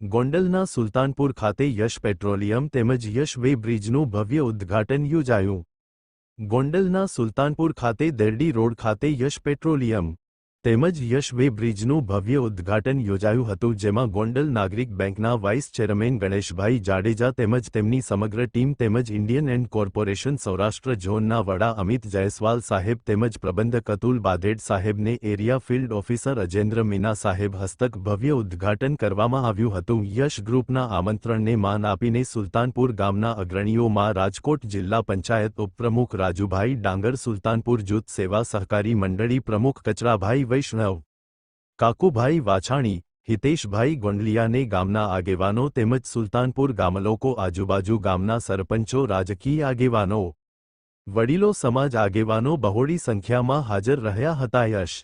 ગોંડલના સુલતાનપુર ખાતે યશ પેટ્રોલિયમ તેમજ યશ વે બ્રિજનું ભવ્ય ઉદ્ઘાટન યોજાયું। ગોંડલના સુલતાનપુર ખાતે દેરડી રોડ ખાતે યશ પેટ્રોલિયમ તેમજ યશ વે બ્રિજનું ભવ્ય ઉદ્ઘાટન યોજાયું હતું, જેમાં ગોંડલ નાગરિક બેંકના વાઇસ ચેરમેન ગણેશભાઈ જાડેજા તેમજ તેમની સમગ્ર ટીમ તેમજ ઇન્ડિયન એન્ડ કોર્પોરેશન સૌરાષ્ટ્ર ઝોનના વડા અમિત જયસ્વાલ સાહેબ તેમજ પ્રબંધક અતુલ બાધેડ સાહેબને area field officer Ajendra Meena સાહેબ હસ્તક ભવ્ય ઉદ્ઘાટન કરવામાં આવ્યું હતું। યશ ગ્રુપના આમંત્રણને માન આપીને સુલતાનપુર ગામના અગ્રણીઓમાં રાજકોટ જિલ્લા પંચાયત ઉપપ્રમુખ રાજુભાઈ ડાંગર, સુલતાનપુર જૂથ સેવા સહકારી મંડળી પ્રમુખ કચરાભાઈ વૈષ્ણવ, કાકુભાઈ વાછાણી, હિતેશભાઈ ગોંડલિયાને ગામના આગેવાનો તેમજ સુલતાનપુર ગામલોકો, આજુબાજુ ગામના સરપંચો, રાજકીય આગેવાનો, વડીલો, સમાજ આગેવાનો બહોળી સંખ્યામાં હાજર રહ્યા હતા। યશ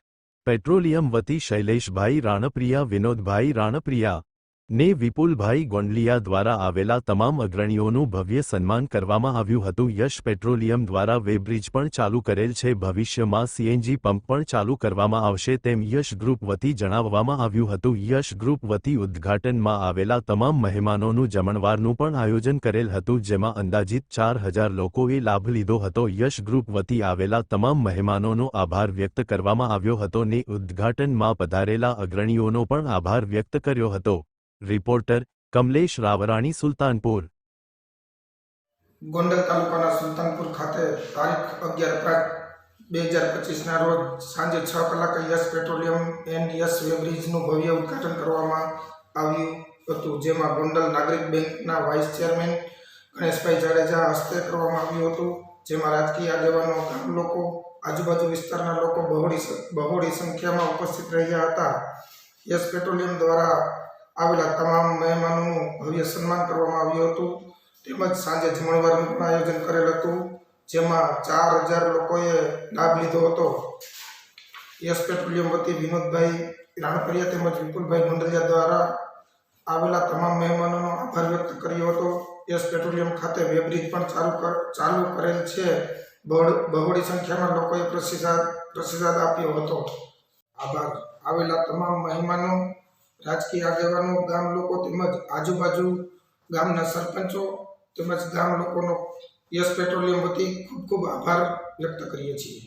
પેટ્રોલિયમ વતી શૈલેષભાઈ રાણપ્રિયા, વિનોદભાઈ રાણપ્રિયા ને વિપુલભાઈ ગોંડલિયા દ્વારા આવેલા તમામ અગ્રણીઓનું ભવ્ય સન્માન કરવામાં આવ્યું હતું। યશ પેટ્રોલિયમ દ્વારા વેબ્રિજ પણ ચાલુ કરેલ છે, ભવિષ્યમાં સીએનજી પંપ પણ ચાલુ કરવામાં આવશે તેમ યશ ગ્રુપ વતી જણાવવામાં આવ્યું હતું। યશ ગ્રુપ વતી ઉદ્ઘાટનમાં આવેલા તમામ મહેમાનોનું જમણવારનું પણ આયોજન કરેલ હતું, જેમાં અંદાજિત 4000 લોકોએ લાભ લીધો હતો। યશ ગ્રુપ વતી આવેલા તમામ મહેમાનોનો આભાર વ્યક્ત કરવામાં આવ્યો હતો ને ઉદ્ઘાટનમાં પધારેલા અગ્રણીઓનો પણ આભાર વ્યક્ત કર્યો હતો। रिपोर्टर कमलेश रावराणी, सुल्तानपुर। गोंडल तालुकाना सुल्तानपुर खाते तारीख 11/5/2025 ना रोज सांजे 6 कलाके यश पेट्रोलियम एंड यश वेब्रिजનું ભવ્ય ઉદ્ઘાટન કરવામાં આવ્યું હતું, જેમાં ગોંડલ નાગરિક બેંકના વાઇસ ચેરમેન ગણેશભાઈ જાડેજા હસ્તે કરવામાં આવ્યું હતું, જેમાં રાજકીય આગેવાનો, ગામ લોકો, આજુબાજુ વિસ્તારના લોકો બહોળી સંખ્યામાં ઉપસ્થિત રહ્યા હતા। યશ પેટ્રોલિયમ દ્વારા આવેલા તમામ મહેમાનોનું ભવ્ય સન્માન કરવામાં આવ્યું હતું, તેમજ સાંજે જમણવારનું પણ આયોજન કરેલ હતું, જેમાં 4000 લોકોએ લાભ લીધો હતો। યશ પેટ્રોલિયમ વતી વિનોદભાઈ રાણપરિયા તેમજ વિપુલભાઈ ગોંડલિયા દ્વારા આવેલા તમામ મહેમાનોનો આભાર વ્યક્ત કર્યો હતો। યશ પેટ્રોલિયમ ખાતે વેબ્રિજ પણ ચાલુ કરેલ છે, બહોળી સંખ્યામાં લોકોએ પ્રતિસાદ આપ્યો હતો। આભાર। આવેલા તમામ મહેમાનો, રાજકીય આગેવાનો, ગામ લોકો તેમજ આજુબાજુ ગામના સરપંચો તેમજ ગામ લોકોનો યશ પેટ્રોલિયમ વતી ખૂબ ખૂબ આભાર વ્યક્ત કરીએ છીએ।